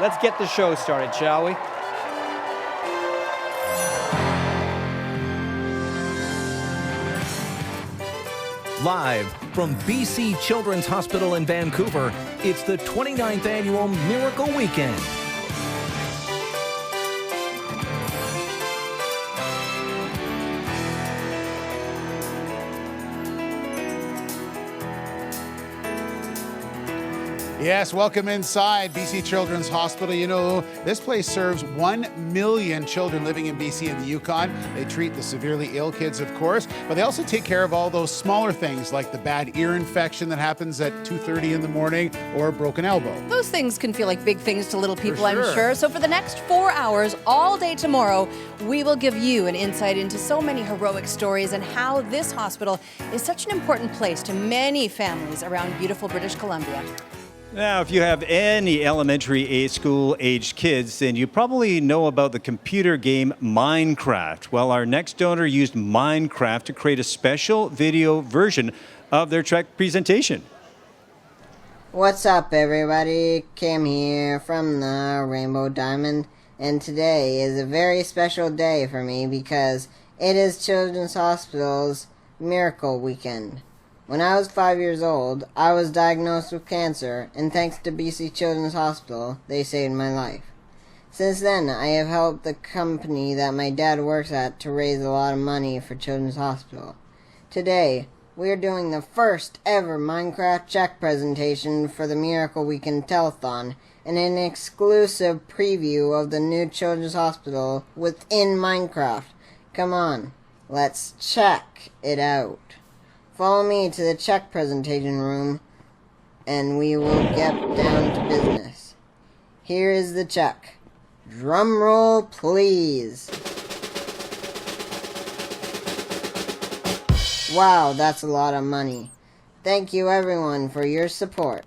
Let's get the show started, shall we? Live from BC Children's Hospital in Vancouver, it's the 29th Annual Miracle Weekend. Yes, welcome inside BC Children's Hospital. You know, this place serves 1 million children living in BC and the Yukon. They treat the severely ill kids, of course, but they also take care of all those smaller things like the bad ear infection that happens at 2:30 in the morning or a broken elbow. Those things can feel like big things to little people, For sure. I'm sure. So for the next 4 hours, all day tomorrow, we will give you an insight into so many heroic stories and how this hospital is such an important place to many families around beautiful British Columbia. Now, if you have any elementary school-aged kids, then you probably know about the computer game Minecraft. Well, our next donor used Minecraft to create a special video version of their Trek presentation. What's up, everybody? Kim here from the Rainbow Diamond, and today is a very special day for me because it is Children's Hospital's Miracle Weekend. When I was 5 years old, I was diagnosed with cancer, and thanks to BC Children's Hospital, they saved my life. Since then, I have helped the company that my dad works at to raise a lot of money for Children's Hospital. Today, we are doing the first ever Minecraft check presentation for the Miracle Weekend Telethon, and an exclusive preview of the new Children's Hospital within Minecraft. Come on, let's check it out. Follow me to the check presentation room, and we will get down to business. Here is the check. Drum roll, please. Wow, that's a lot of money. Thank you, everyone, for your support.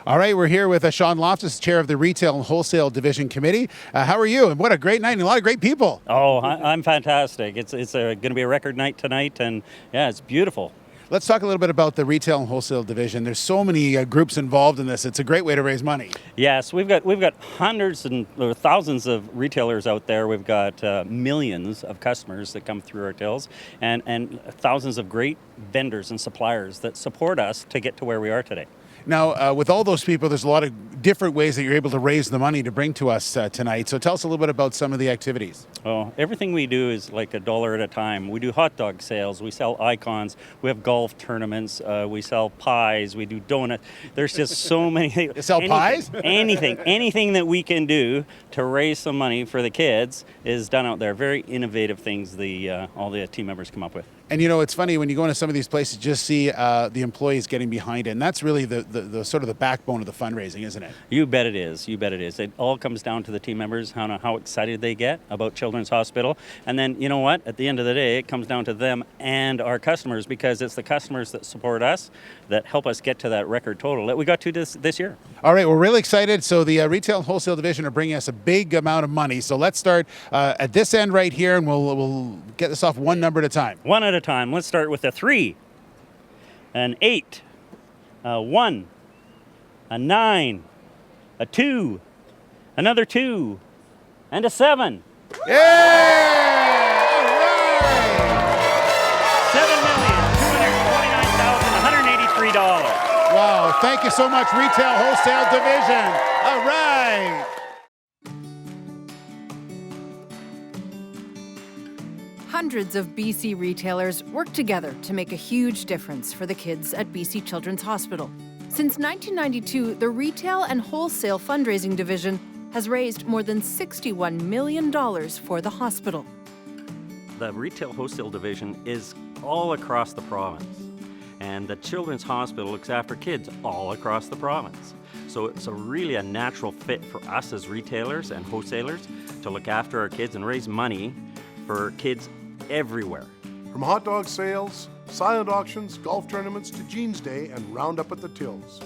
All right, we're here with Sean Loftus, chair of the Retail and Wholesale Division Committee. How are you? And what a great night and a lot of great people. Oh, I'm fantastic. It's going to be a record night tonight, and yeah, it's beautiful. Let's talk a little bit about the Retail and Wholesale Division. There's so many groups involved in this. It's a great way to raise money. Yes, we've got hundreds or thousands of retailers out there. We've got millions of customers that come through our tills, and thousands of great vendors and suppliers that support us to get to where we are today. Now, with all those people, there's a lot of different ways that you're able to raise the money to bring to us tonight. So tell us a little bit about some of the activities. Oh, everything we do is like $1 at a time. We do hot dog sales. We sell icons. We have golf tournaments. We sell pies. We do donuts. There's just so many. You sell pies? Anything that we can do to raise some money for the kids is done out there. Very innovative things all the team members come up with. And you know, it's funny when you go into some of these places, just see the employees getting behind it. And that's really the sort of the backbone of the fundraising, isn't it? You bet it is. You bet it is. It all comes down to the team members, how excited they get about Children's Hospital. And then, you know what? At the end of the day, it comes down to them and our customers, because it's the customers that support us that help us get to that record total that we got to this year. All right, we're really excited. So the Retail and Wholesale Division are bringing us a big amount of money. So let's start at this end right here, and we'll get this off one number at a time. One at a time. Let's start with a 3, an 8, a 1, a 9, a 2, another 2, and a 7. Yeah! All right! $7,229,183. Wow, thank you so much, Retail Wholesale Division. All right. Hundreds of BC retailers work together to make a huge difference for the kids at BC Children's Hospital. Since 1992, the Retail and Wholesale Fundraising Division has raised more than $61 million for the hospital. The Retail Wholesale Division is all across the province, and the Children's Hospital looks after kids all across the province. So it's really a natural fit for us as retailers and wholesalers to look after our kids and raise money for kids everywhere. From hot dog sales, silent auctions, golf tournaments to Jeans Day and Roundup at the Tills.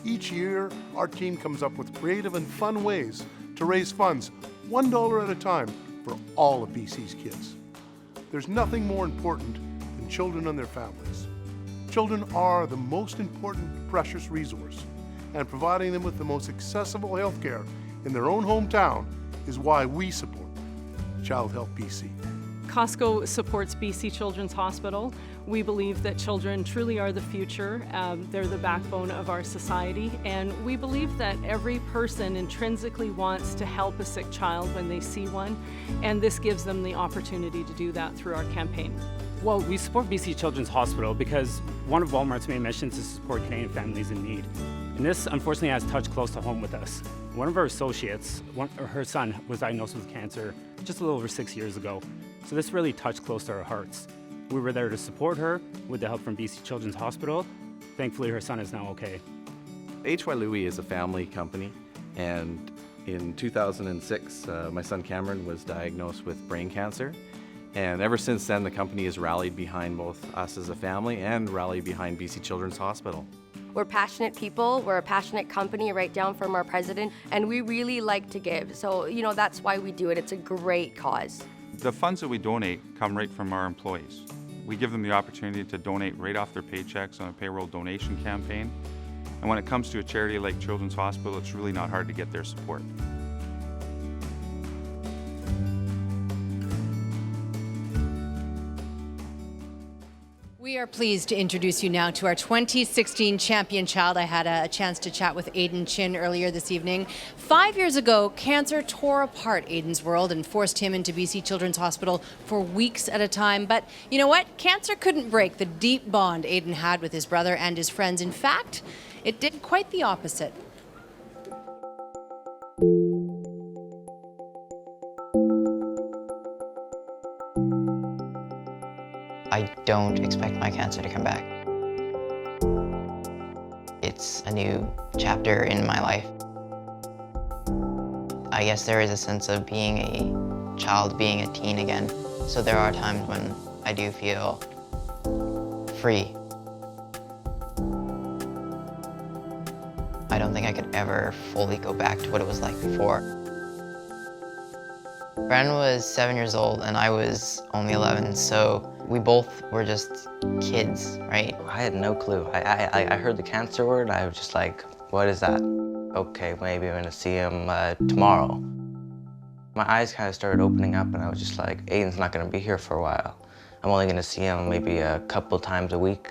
Each year, our team comes up with creative and fun ways to raise funds, $1 at a time, for all of BC's kids. There's nothing more important than children and their families. Children are the most important, precious resource, and providing them with the most accessible health care in their own hometown is why we support Child Health BC. Costco supports BC Children's Hospital. We believe that children truly are the future. They're the backbone of our society, and we believe that every person intrinsically wants to help a sick child when they see one, and this gives them the opportunity to do that through our campaign. Well, we support BC Children's Hospital because one of Walmart's main missions is to support Canadian families in need. And this, unfortunately, has touched close to home with us. One of our associates, her son, was diagnosed with cancer just a little over 6 years ago. So this really touched close to our hearts. We were there to support her with the help from BC Children's Hospital. Thankfully, her son is now okay. HY Louis is a family company, and in 2006, my son Cameron was diagnosed with brain cancer. And ever since then, the company has rallied behind both us as a family and rallied behind BC Children's Hospital. We're passionate people, we're a passionate company right down from our president, and we really like to give. So, that's why we do it. It's a great cause. The funds that we donate come right from our employees. We give them the opportunity to donate right off their paychecks on a payroll donation campaign. And when it comes to a charity like Children's Hospital, it's really not hard to get their support. We are pleased to introduce you now to our 2016 champion child. I had a chance to chat with Aiden Chin earlier this evening. 5 years ago, cancer tore apart Aiden's world and forced him into BC Children's Hospital for weeks at a time. But you know what? Cancer couldn't break the deep bond Aiden had with his brother and his friends. In fact, it did quite the opposite. I don't expect my cancer to come back. It's a new chapter in my life. I guess there is a sense of being a child, being a teen again. So there are times when I do feel free. I don't think I could ever fully go back to what it was like before. Bren was 7 years old and I was only 11, so we both were just kids, right? I had no clue. I heard the cancer word, I was just like, what is that? Okay, maybe I'm gonna see him tomorrow. My eyes kind of started opening up and I was just like, Aiden's not gonna be here for a while. I'm only gonna see him maybe a couple times a week.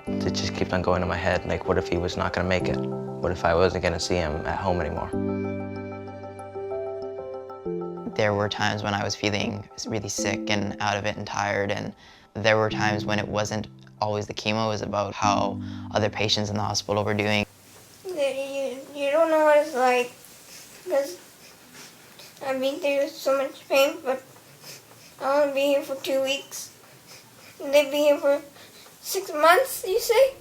It just keeps on going in my head, like what if he was not gonna make it? What if I wasn't gonna see him at home anymore? There were times when I was feeling really sick and out of it and tired, and there were times when it wasn't always the chemo, it was about how other patients in the hospital were doing. You don't know what it's like, because I've been through so much pain, but I want to be here for 2 weeks. And they'd be here for 6 months, you say?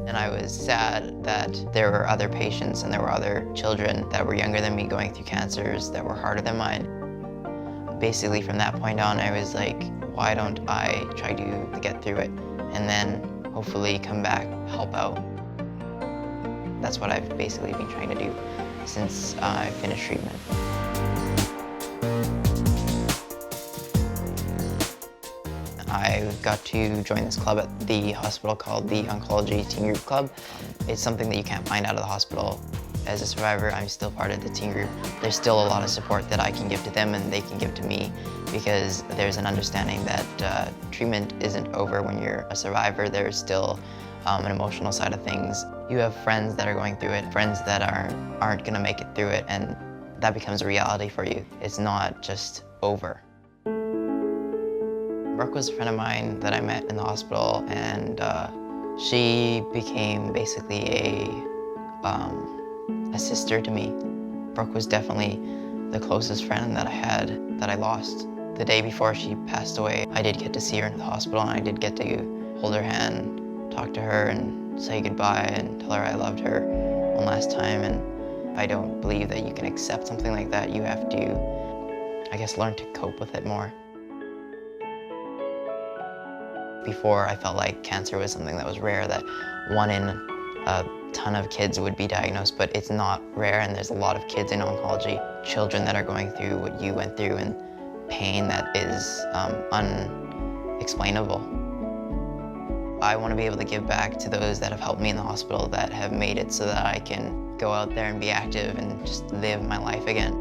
And I was sad that there were other patients and there were other children that were younger than me going through cancers that were harder than mine. Basically from that point on, I was like, why don't I try to get through it and then hopefully come back, help out. That's what I've basically been trying to do since I finished treatment. I got to join this club at the hospital called the Oncology Teen Group Club. It's something that you can't find out of the hospital. As a survivor, I'm still part of the teen group. There's still a lot of support that I can give to them and they can give to me, because there's an understanding that treatment isn't over when you're a survivor. There's still an emotional side of things. You have friends that are going through it, friends that aren't gonna make it through it, and that becomes a reality for you. It's not just over. Brooke was a friend of mine that I met in the hospital, and she became basically a sister to me. Brooke was definitely the closest friend that I had that I lost. The day before she passed away, I did get to see her in the hospital, and I did get to hold her hand, talk to her, and say goodbye, and tell her I loved her one last time. And I don't believe that you can accept something like that. You have to, I guess, learn to cope with it more. Before, I felt like cancer was something that was rare, that one in a ton of kids would be diagnosed, but it's not rare, and there's a lot of kids in oncology, children that are going through what you went through, and pain that is unexplainable. I want to be able to give back to those that have helped me in the hospital, that have made it so that I can go out there and be active and just live my life again.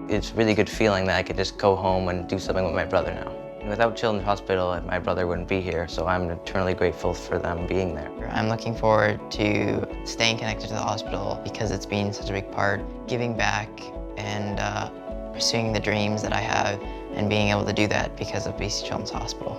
It's a really good feeling that I could just go home and do something with my brother now. Without Children's Hospital, my brother wouldn't be here, so I'm eternally grateful for them being there. I'm looking forward to staying connected to the hospital because it's been such a big part, giving back and pursuing the dreams that I have and being able to do that because of BC Children's Hospital.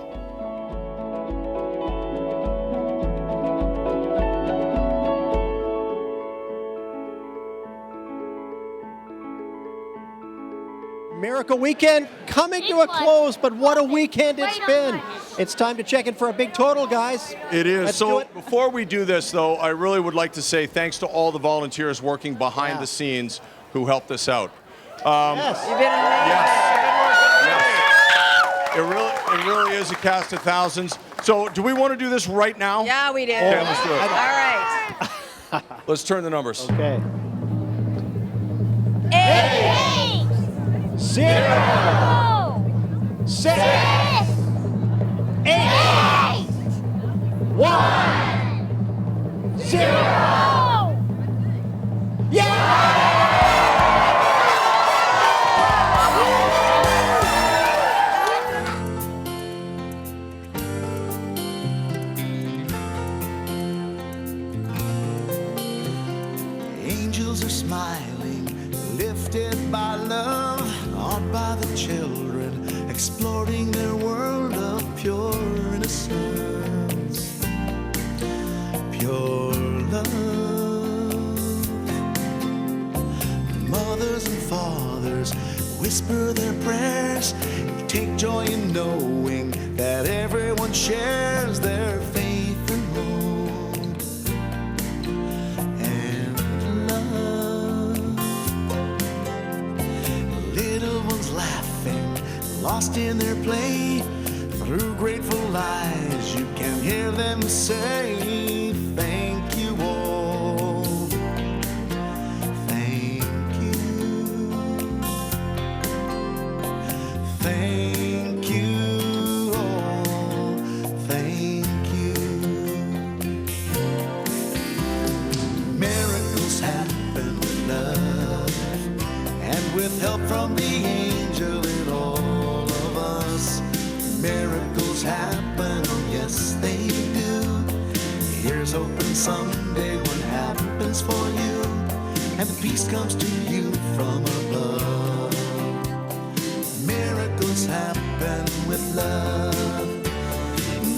Miracle Weekend coming to a close, but what a weekend it's been. It's time to check in for a big total, guys. It is. Let's do So it. before we do this, though, I really would like to say thanks to all the volunteers working behind the scenes who helped us out. Yes. You've been amazing. Yes. It really is a cast of thousands. So do we want to do this right now? Yeah, we do. Okay, let's do it. All right. Let's turn the numbers. Okay. 8, 0, 6, 8, 1, 0. Yeah! Angels are smiling, lifted by love, awed by the children, exploring their world of pure innocence, pure love. Mothers and fathers whisper their prayers, take joy in knowing that everyone shares their faith and hope and love. Little ones laughing, lost in their play, through grateful eyes you can hear them say, thank you all, thank you, thank you all, thank you. Miracles happen with love and with help from the angel in all of us. Miracles happen, oh yes they do. Here's hoping someday what happens for you, and the peace comes to you from above. Miracles happen with love.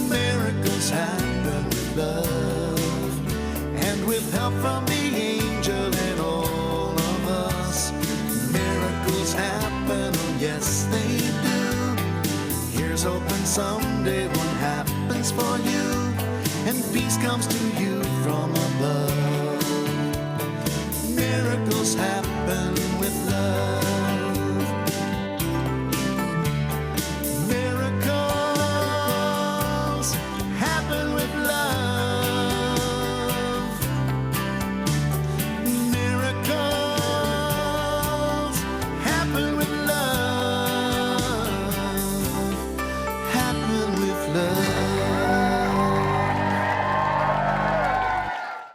Miracles happen with love, and with help from the angel in all of us. Miracles happen, oh yes they do. Here's hoping someday what happens for you, and peace comes to you from above. Miracles happen